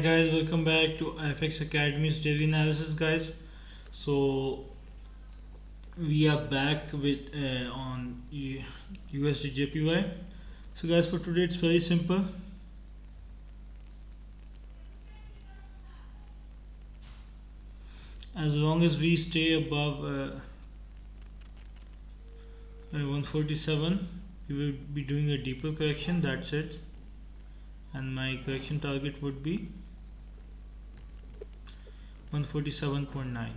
guys, welcome back to IFX Academy's daily analysis, guys. So we are back with on USD JPY. So guys, for today it's very simple. As long as we stay above 147, we will be doing a deeper correction. That's it. And my correction target would be 147.9.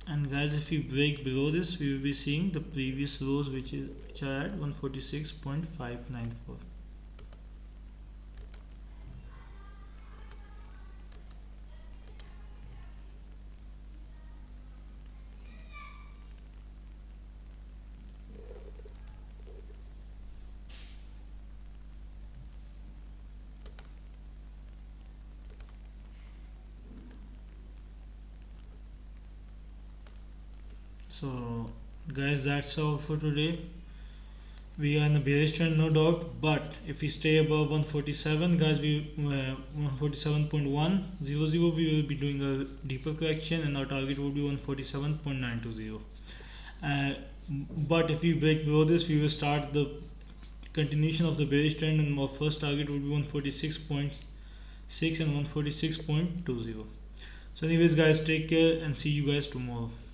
And guys, if we break below this, we will be seeing the previous lows, which are at 146.594. So guys, that's all for today. We are in a bearish trend, no doubt, but if we stay above 147, guys, 147.100, we will be doing a deeper correction and our target will be 147.920. But if we break below this, we will start the continuation of the bearish trend, and our first target will be 146.6 and 146.20. So anyways guys, take care and see you guys tomorrow.